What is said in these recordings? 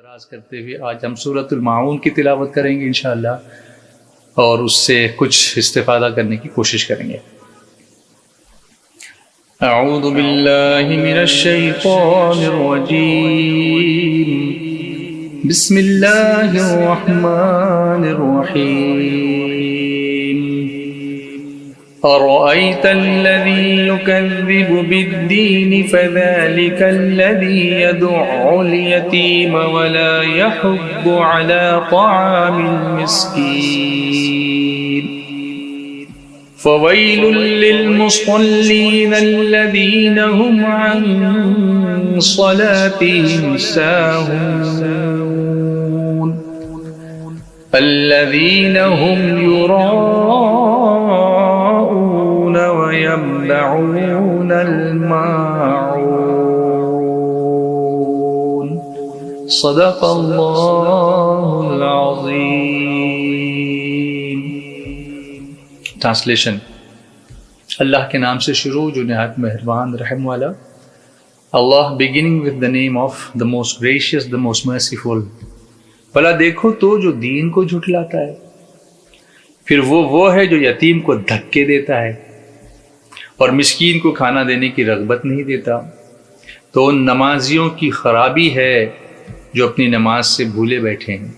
دراز کرتے ہوئے آج ہم سورۃ الماعون کی تلاوت کریں گے انشاءاللہ اور اس سے کچھ استفادہ کرنے کی کوشش کریں گے۔ اعوذ باللہ من الشیطان الرجیم، بسم اللہ الرحمن الرحیم۔ أرأيت الذي يكذب بالدين فذلك الذي يدع اليتيم ولا يحض على طعام المسكين فويل للمصلين الذين هم عن صلاتهم ساهون الذين هم يراءون ويمنعون الماعون صدق اللہ العظیم۔ ٹرانسلیشن۔ اللہ کے نام سے شروع جو نہایت مہربان رحم والا۔ اللہ beginning with the name of the most gracious, the most merciful۔ بھلا دیکھو تو جو دین کو جھٹلاتا ہے، پھر وہ ہے جو یتیم کو دھکے دیتا ہے اور مسکین کو کھانا دینے کی رغبت نہیں دیتا، تو ان نمازیوں کی خرابی ہے جو اپنی نماز سے بھولے بیٹھے ہیں،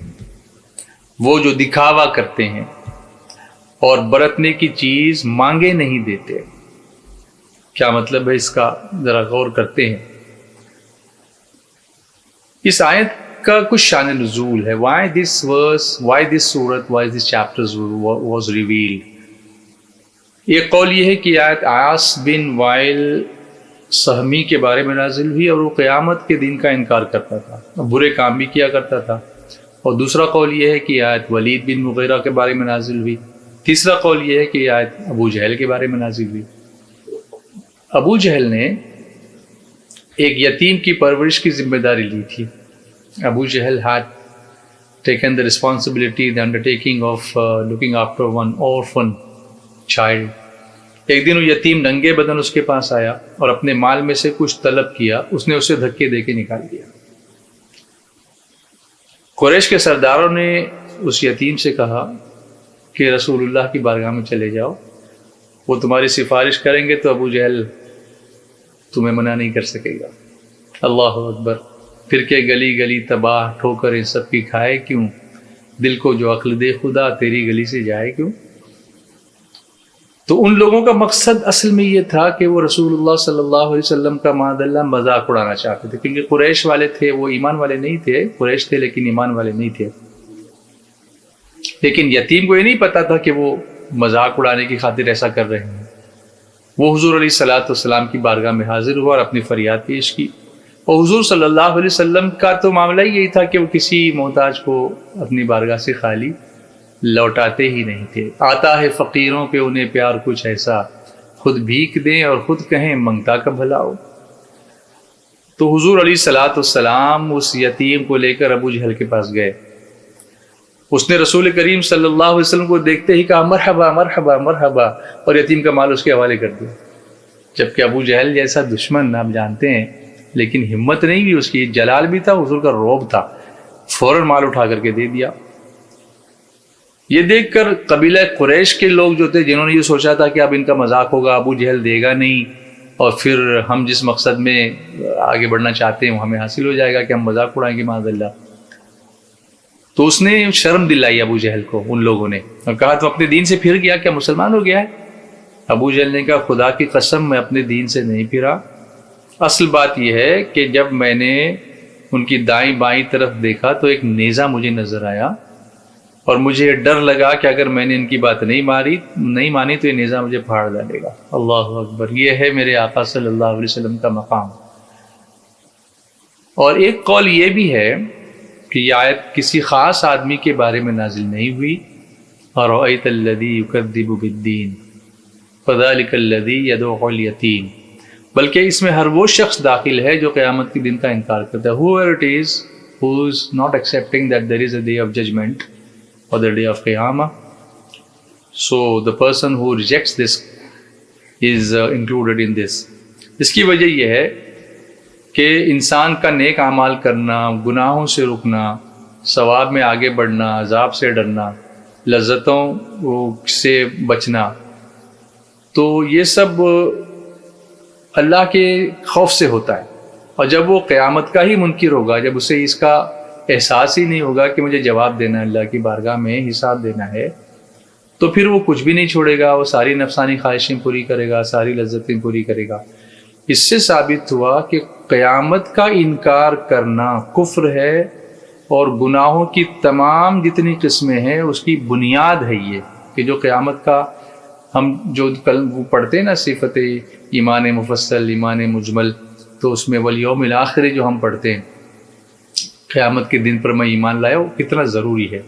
وہ جو دکھاوا کرتے ہیں اور برتنے کی چیز مانگے نہیں دیتے۔ کیا مطلب ہے اس کا، ذرا غور کرتے ہیں۔ اس آیت کا کچھ شان نزول ہے۔ why this verse, why this surah, why this chapters was revealed۔ ایک قول یہ ہے کہ آیت عاص بن وائل سہمی کے بارے میں نازل ہوئی اور وہ قیامت کے دن کا انکار کرتا تھا، برے کام بھی کیا کرتا تھا۔ اور دوسرا قول یہ ہے کہ آیت ولید بن مغیرہ کے بارے میں نازل ہوئی۔ تیسرا قول یہ ہے کہ آیت ابو جہل کے بارے میں نازل ہوئی۔ ابو جہل نے ایک یتیم کی پرورش کی ذمہ داری لی تھی۔ Abu Jahl had taken the responsibility, the undertaking of looking after one orphan child۔ ایک دن وہ یتیم ننگے بدن اس کے پاس آیا اور اپنے مال میں سے کچھ طلب کیا، اس نے اسے دھکے دے کے نکال دیا۔ قریش کے سرداروں نے اس یتیم سے کہا کہ رسول اللہ کی بارگاہ میں چلے جاؤ، وہ تمہاری سفارش کریں گے تو ابو جہل تمہیں منع نہیں کر سکے گا۔ اللہ اکبر۔ پھر کہ گلی گلی تباہ ٹھوکریں سب کی کھائے کیوں، دل کو جو عقل دے خدا تیری گلی سے جائے کیوں۔ تو ان لوگوں کا مقصد اصل میں یہ تھا کہ وہ رسول اللہ صلی اللہ علیہ وسلم کا معاذ اللہ مذاق اڑانا چاہتے تھے، کیونکہ قریش والے تھے، وہ ایمان والے نہیں تھے، قریش تھے لیکن ایمان والے نہیں تھے۔ لیکن یتیم کو یہ نہیں پتا تھا کہ وہ مذاق اڑانے کی خاطر ایسا کر رہے ہیں۔ وہ حضور علیہ الصلوۃ والسلام کی بارگاہ میں حاضر ہوا اور اپنی فریاد پیش کی، اور حضور صلی اللہ علیہ وسلم کا تو معاملہ یہی تھا کہ وہ کسی محتاج کو اپنی بارگاہ سے خالی لوٹاتے ہی نہیں تھے۔ آتا ہے فقیروں پہ انہیں پیار کچھ ایسا، خود بھیک دیں اور خود کہیں منگتا کا بھلا ہو۔ تو حضور علیہ الصلوۃ والسلام اس یتیم کو لے کر ابو جہل کے پاس گئے۔ اس نے رسول کریم صلی اللہ علیہ وسلم کو دیکھتے ہی کہا مرحبا مرحبا مرحبا، اور یتیم کا مال اس کے حوالے کر دیا۔ جبکہ ابو جہل جیسا دشمن آپ جانتے ہیں، لیکن ہمت نہیں بھی اس کی، جلال بھی تھا، حضور کا رعب تھا، فوراً مال اٹھا کر کے دے دیا۔ یہ دیکھ کر قبیلہ قریش کے لوگ جو تھے، جنہوں نے یہ سوچا تھا کہ اب ان کا مذاق ہوگا، ابو جہل دے گا نہیں اور پھر ہم جس مقصد میں آگے بڑھنا چاہتے ہیں وہ ہمیں حاصل ہو جائے گا کہ ہم مذاق اڑائیں گے معاذ اللہ، تو اس نے شرم دلائی ابو جہل کو ان لوگوں نے، اور کہا تو اپنے دین سے پھر گیا، کیا مسلمان ہو گیا ہے؟ ابو جہل نے کہا خدا کی قسم میں اپنے دین سے نہیں پھرا۔ اصل بات یہ ہے کہ جب میں نے ان کی دائیں بائیں طرف دیکھا تو ایک نیزہ مجھے نظر آیا اور مجھے ڈر لگا کہ اگر میں نے ان کی بات نہیں مانی تو یہ نیزہ مجھے پھاڑ ڈالے گا۔ اللہ اکبر۔ یہ ہے میرے آقا صلی اللہ علیہ وسلم کا مقام۔ اور ایک قول یہ بھی ہے کہ یہ آیت کسی خاص آدمی کے بارے میں نازل نہیں ہوئی، أَرَأَيْتَ الَّذِي يُكَذِّبُ بِالدِّينِ فَذَلِكَ الَّذِي يَدْعُ الْيَتِيمَ، بلکہ اس میں ہر وہ شخص داخل ہے جو قیامت کے دن کا انکار کرتا ہے۔ whoever it is who is not accepting that there is a day of judgment or the day of Qiyamah, so the person who rejects this is included in this۔ اس کی وجہ یہ ہے کہ انسان کا نیک اعمال کرنا، گناہوں سے رکنا، ثواب میں آگے بڑھنا، عذاب سے ڈرنا، لذتوں سے بچنا، تو یہ سب اللہ کے خوف سے ہوتا ہے۔ اور جب وہ قیامت کا ہی منکر ہوگا، جب اسے اس کا احساس ہی نہیں ہوگا کہ مجھے جواب دینا ہے، اللہ کی بارگاہ میں حساب دینا ہے، تو پھر وہ کچھ بھی نہیں چھوڑے گا، وہ ساری نفسانی خواہشیں پوری کرے گا، ساری لذتیں پوری کرے گا۔ اس سے ثابت ہوا کہ قیامت کا انکار کرنا کفر ہے، اور گناہوں کی تمام جتنی قسمیں ہیں اس کی بنیاد ہے یہ کہ جو قیامت کا ہم جو کل وہ پڑھتے ہیں نا صفت ایمان مفصل، ایمان مجمل، تو اس میں والیوم الآخر جو ہم پڑھتے ہیں، قیامت کے دن پر میں ایمان لایا، وہ کتنا ضروری ہے۔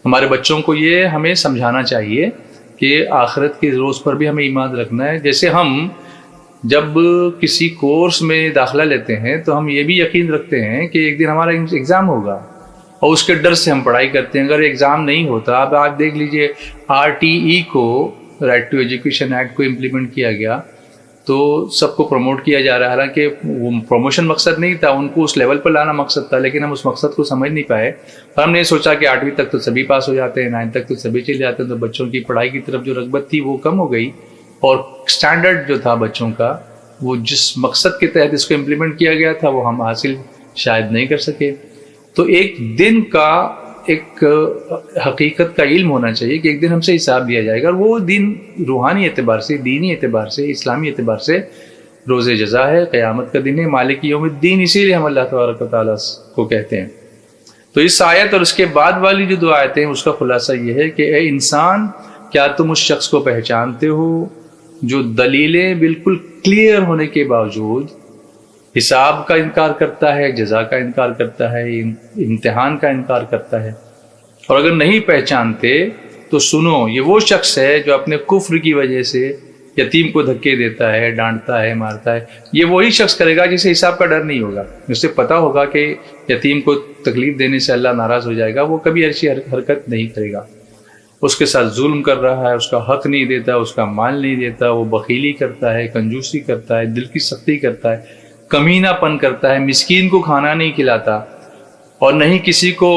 ہمارے بچوں کو یہ ہمیں سمجھانا چاہیے کہ آخرت کے روز پر بھی ہمیں ایمان رکھنا ہے۔ جیسے ہم جب کسی کورس میں داخلہ لیتے ہیں تو ہم یہ بھی یقین رکھتے ہیں کہ ایک دن ہمارا ایگزام ہوگا، اور اس کے ڈر سے ہم پڑھائی کرتے ہیں۔ اگر ایگزام نہیں ہوتا، اب آپ دیکھ لیجئے RTE کو، رائٹ ٹو ایجوکیشن ایکٹ کو امپلیمنٹ کیا گیا تو سب کو پروموٹ کیا جا رہا ہے، حالانکہ وہ پروموشن مقصد نہیں تھا، ان کو اس لیول پر لانا مقصد تھا، لیکن ہم اس مقصد کو سمجھ نہیں پائے۔ اور ہم نے سوچا کہ 8ویں تک تو سبھی پاس ہو جاتے ہیں، 9 تک تو سبھی چلے جاتے ہیں، تو بچوں کی پڑھائی کی طرف جو رغبت تھی وہ کم ہو گئی، اور اسٹینڈرڈ جو تھا بچوں کا، وہ جس مقصد کے تحت اس کو امپلیمنٹ کیا گیا تھا وہ ہم حاصل شاید نہیں کر سکے۔ تو ایک دن کا ایک حقیقت کا علم ہونا چاہیے کہ ایک دن ہم سے حساب دیا جائے گا، اور وہ دن روحانی اعتبار سے، دینی اعتبار سے، اسلامی اعتبار سے روز جزا ہے، قیامت کا دن ہے، مالک یوم الدین، اسی لیے ہم اللہ تبارک و تعالیٰ کو کہتے ہیں۔ تو اس آیت اور اس کے بعد والی جو 2 آیتیں ہیں اس کا خلاصہ یہ ہے کہ اے انسان، کیا تم اس شخص کو پہچانتے ہو جو دلیلیں بالکل کلیئر ہونے کے باوجود حساب کا انکار کرتا ہے، جزا کا انکار کرتا ہے، امتحان کا انکار کرتا ہے؟ اور اگر نہیں پہچانتے تو سنو، یہ وہ شخص ہے جو اپنے کفر کی وجہ سے یتیم کو دھکے دیتا ہے، ڈانٹتا ہے، مارتا ہے۔ یہ وہی شخص کرے گا جسے حساب کا ڈر نہیں ہوگا، اسے پتہ ہوگا کہ یتیم کو تکلیف دینے سے اللہ ناراض ہو جائے گا، وہ کبھی ایسی حرکت نہیں کرے گا۔ اس کے ساتھ ظلم کر رہا ہے، اس کا حق نہیں دیتا، اس کا مال نہیں دیتا، وہ بخیلی کرتا ہے، کنجوسی کرتا ہے، دل کی سختی کرتا ہے، کمینہ پن کرتا ہے، مسکین کو کھانا نہیں کھلاتا، اور نہ ہی کسی کو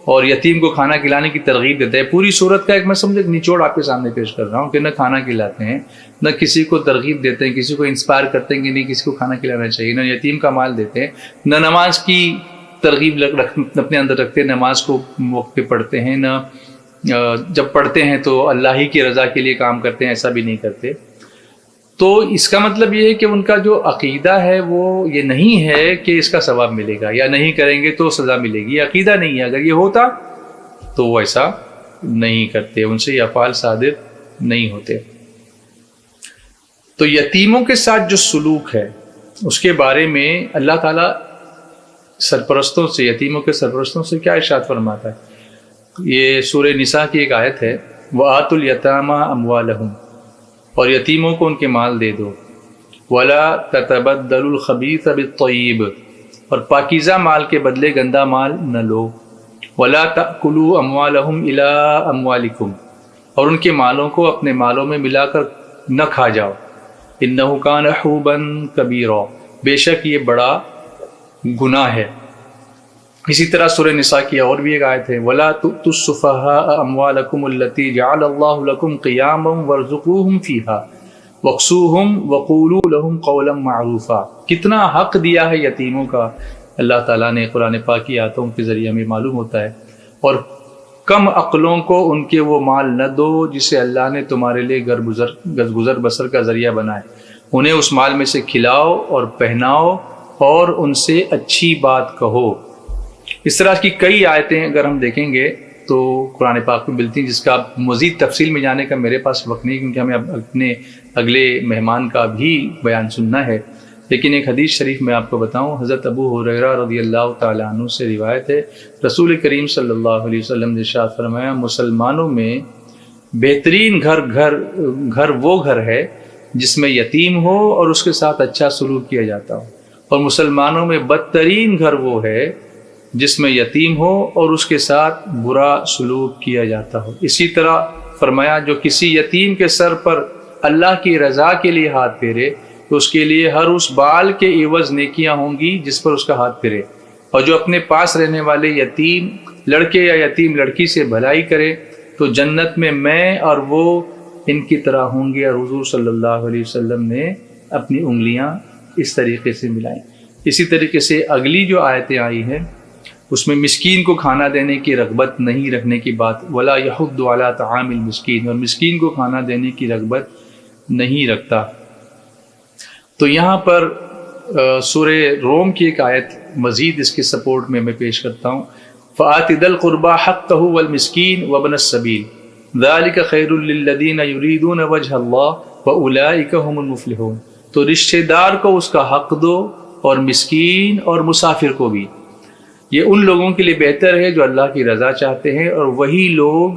اور یتیم کو کھانا کھلانے کی ترغیب دیتا ہے۔ پوری صورت کا ایک میں سمجھ نچوڑ آپ کے سامنے پیش کر رہا ہوں کہ نہ کھانا کھلاتے ہیں، نہ کسی کو ترغیب دیتے ہیں، کسی کو انسپائر کرتے ہیں کہ نہیں کسی کو کھانا کھلانا چاہیے، نہ یتیم کا مال دیتے ہیں، نہ نماز کی ترغیب اپنے اندر رکھتے ہیں، نماز کو وقت پہ پڑھتے ہیں، نہ جب پڑھتے ہیں تو اللہ ہی کی رضا کے لیے کام کرتے ہیں، ایسا بھی نہیں کرتے۔ تو اس کا مطلب یہ ہے کہ ان کا جو عقیدہ ہے وہ یہ نہیں ہے کہ اس کا ثواب ملے گا، یا نہیں کریں گے تو سزا ملے گی، یہ عقیدہ نہیں ہے۔ اگر یہ ہوتا تو وہ ایسا نہیں کرتے، ان سے یہ افعال صادر نہیں ہوتے۔ تو یتیموں کے ساتھ جو سلوک ہے اس کے بارے میں اللہ تعالیٰ سرپرستوں سے، یتیموں کے سرپرستوں سے کیا ارشاد فرماتا ہے؟ یہ سورہ نساء کی ایک آیت ہے، وَآتُوا الْيَتَامَىٰ أَمْوَالَهُمْ، اور یتیموں کو ان کے مال دے دو، وَلَا تَتَبَدَّلُوا الْخَبِيثَ بِالطَّيِّبِ، اور پاکیزہ مال کے بدلے گندا مال نہ لو، وَلَا تَأْكُلُوا أَمْوَالَهُمْ إِلَىٰ أَمْوَالِكُمْ، اور ان کے مالوں کو اپنے مالوں میں ملا کر نہ کھا جاؤ، إِنَّهُ كَانَ حُوبًا كَبِيرًا، بے شک یہ بڑا گناہ ہے۔ اسی طرح سورہ نساء کی اور بھی ایک آیت ہے، وَلَا تُؤْتُوا السُّفَهَاءَ أَمْوَالَكُمُ الَّتِي جَعَلَ اللَّهُ لَكُمْ قِيَامًا وَارْزُقُوهُمْ فِيهَا وَاكْسُوهُمْ وَقُولُوا لَهُمْ قَوْلًا مَعْرُوفًا۔ کتنا حق دیا ہے یتیموں کا اللہ تعالیٰ نے قرآن پاک کی آیتوں کے ذریعے ہمیں معلوم ہوتا ہے، اور کم عقلوں کو ان کے وہ مال نہ دو جسے اللہ نے تمہارے لیے گزر بسر کا ذریعہ بنائے، انہیں اس مال میں سے کھلاؤ اور پہناؤ اور ان سے اچھی بات کہو۔ اس طرح کی کئی آیتیں اگر ہم دیکھیں گے تو قرآن پاک میں ملتی ہیں، جس کا مزید تفصیل میں جانے کا میرے پاس وقت نہیں، کیونکہ ہمیں اپنے اگلے مہمان کا بھی بیان سننا ہے۔ لیکن ایک حدیث شریف میں آپ کو بتاؤں، حضرت ابو ہریرہ رضی اللہ تعالیٰ عنہ سے روایت ہے، رسول کریم صلی اللہ علیہ وسلم نے ارشاد فرمایا، مسلمانوں میں بہترین گھر وہ گھر ہے جس میں یتیم ہو اور اس کے ساتھ اچھا سلوک کیا جاتا ہو، اور مسلمانوں میں بدترین گھر وہ ہے جس میں یتیم ہو اور اس کے ساتھ برا سلوک کیا جاتا ہو۔ اسی طرح فرمایا، جو کسی یتیم کے سر پر اللہ کی رضا کے لیے ہاتھ پھیرے تو اس کے لیے ہر اس بال کے عوض نیکیاں ہوں گی جس پر اس کا ہاتھ پھرے، اور جو اپنے پاس رہنے والے یتیم لڑکے یا یتیم لڑکی سے بھلائی کرے تو جنت میں اور وہ ان کی طرح ہوں گے۔ اور حضور صلی اللہ علیہ وسلم نے اپنی انگلیاں اس طریقے سے ملائیں۔ اسی طریقے سے اگلی جو آیتیں آئی ہیں اس میں مسکین کو کھانا دینے کی رغبت نہیں رکھنے کی بات، ولا یحض علی طعام المسکین، اور مسکین کو کھانا دینے کی رغبت نہیں رکھتا۔ تو یہاں پر سورہ روم کی ایک آیت مزید اس کے سپورٹ میں پیش کرتا ہوں، فآت ذی القربى حقہ والمسکین وابن السبیل ذلک خیر للذین یریدون وجہ اللہ واولئک هم المفلحون۔ تو رشتہ دار کو اس کا حق دو اور مسکین اور مسافر کو بھی، یہ ان لوگوں کے لیے بہتر ہے جو اللہ کی رضا چاہتے ہیں، اور وہی لوگ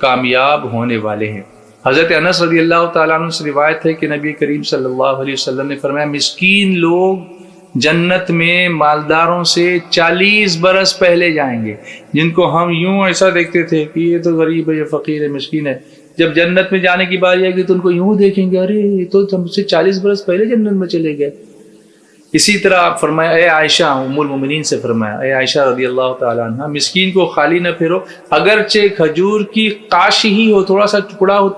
کامیاب ہونے والے ہیں۔ حضرت انس رضی اللہ تعالیٰ عنہ سے روایت ہے کہ نبی کریم صلی اللہ علیہ وسلم نے فرمایا، مسکین لوگ جنت میں مالداروں سے 40 برس پہلے جائیں گے، جن کو ہم یوں ایسا دیکھتے تھے کہ یہ تو غریب ہے، یہ فقیر ہے، مسکین ہے، جب جنت میں جانے کی باری آئے گی تو ان کو یوں دیکھیں گے، ارے یہ تو ہم سے 40 برس پہلے جنت میں چلے گئے۔ اسی طرح آپ فرمایا، اے عائشہ ام المومنین سے فرمایا، اے عائشہ رضی اللہ تعالیٰ عنہ، مسکین کو خالی نہ پھیرو، اگرچہ کھجور کی قاش ہی ہو، تھوڑا سا ٹکڑا ہو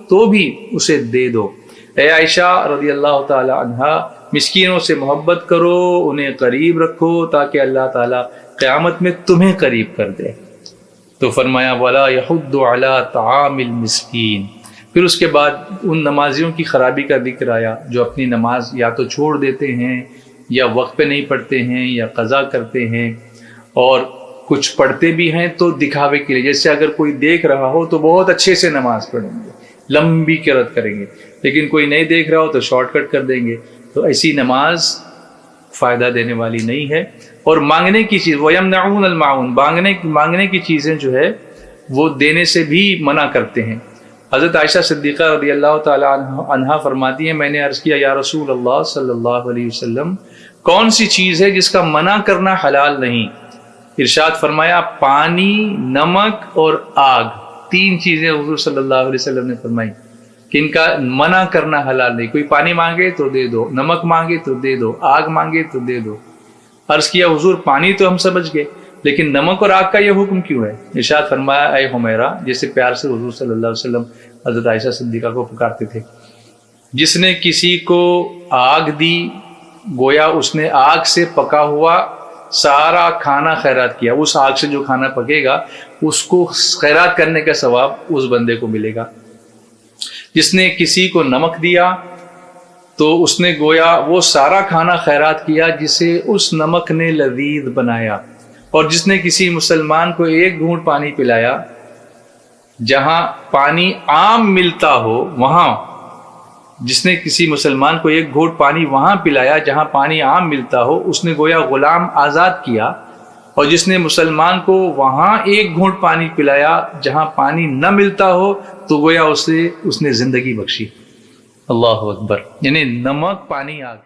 تو بھی اسے دے دو۔ اے عائشہ رضی اللہ تعالیٰ عنہ، مسکینوں سے محبت کرو، انہیں قریب رکھو تاکہ اللہ تعالیٰ قیامت میں تمہیں قریب کر دے۔ تو فرمایا وَلَا يَحُضُّ عَلَىٰ طَعَامِ الْمِسْكِينِ۔ پھر اس کے بعد ان نمازیوں کی خرابی کا ذکر آیا جو اپنی نماز یا تو چھوڑ دیتے ہیں یا وقت پہ نہیں پڑھتے ہیں یا قضا کرتے ہیں، اور کچھ پڑھتے بھی ہیں تو دکھاوے کے لیے، جیسے اگر کوئی دیکھ رہا ہو تو بہت اچھے سے نماز پڑھیں گے، لمبی قرات کریں گے، لیکن کوئی نہیں دیکھ رہا ہو تو شارٹ کٹ کر دیں گے، تو ایسی نماز فائدہ دینے والی نہیں ہے۔ اور مانگنے کی چیز وَيَمْنَعُونَ الْمَاعُونَ، مانگنے کی چیزیں جو ہے وہ دینے سے بھی منع کرتے ہیں۔ حضرت عائشہ صدیقہ رضی اللہ تعالی عنہا فرماتی ہیں، میں نے عرض کیا یا رسول اللہ صلی اللہ علیہ وسلم، کون سی چیز ہے جس کا منع کرنا حلال نہیں؟ ارشاد فرمایا پانی، نمک اور آگ، 3 چیزیں حضور صلی اللہ علیہ وسلم نے فرمائی کہ ان کا منع کرنا حلال نہیں۔ کوئی پانی مانگے تو دے دو، نمک مانگے تو دے دو، آگ مانگے تو دے دو۔ عرض کیا حضور پانی تو ہم سمجھ گئے، لیکن نمک اور آگ کا یہ حکم کیوں ہے؟ ارشاد فرمایا اے حمیرہ، جیسے پیار سے حضور صلی اللہ علیہ وسلم حضرت عائشہ صدیقہ کو پکارتے تھے، جس نے کسی کو آگ دی گویا اس نے آگ سے پکا ہوا سارا کھانا خیرات کیا، اس آگ سے جو کھانا پکے گا اس کو خیرات کرنے کا ثواب اس بندے کو ملے گا۔ جس نے کسی کو نمک دیا تو اس نے گویا وہ سارا کھانا خیرات کیا جسے اس نمک نے لذیذ بنایا، اور جس نے کسی مسلمان کو 1 گھونٹ پانی پلایا، جہاں پانی عام ملتا ہو وہاں، جس نے کسی مسلمان کو 1 گھونٹ پانی وہاں پلایا جہاں پانی عام ملتا ہو، اس نے گویا غلام آزاد کیا، اور جس نے مسلمان کو وہاں 1 گھونٹ پانی پلایا جہاں پانی نہ ملتا ہو تو گویا اس نے زندگی بخشی۔ اللہ اکبر، یعنی نمک، پانی، آگ۔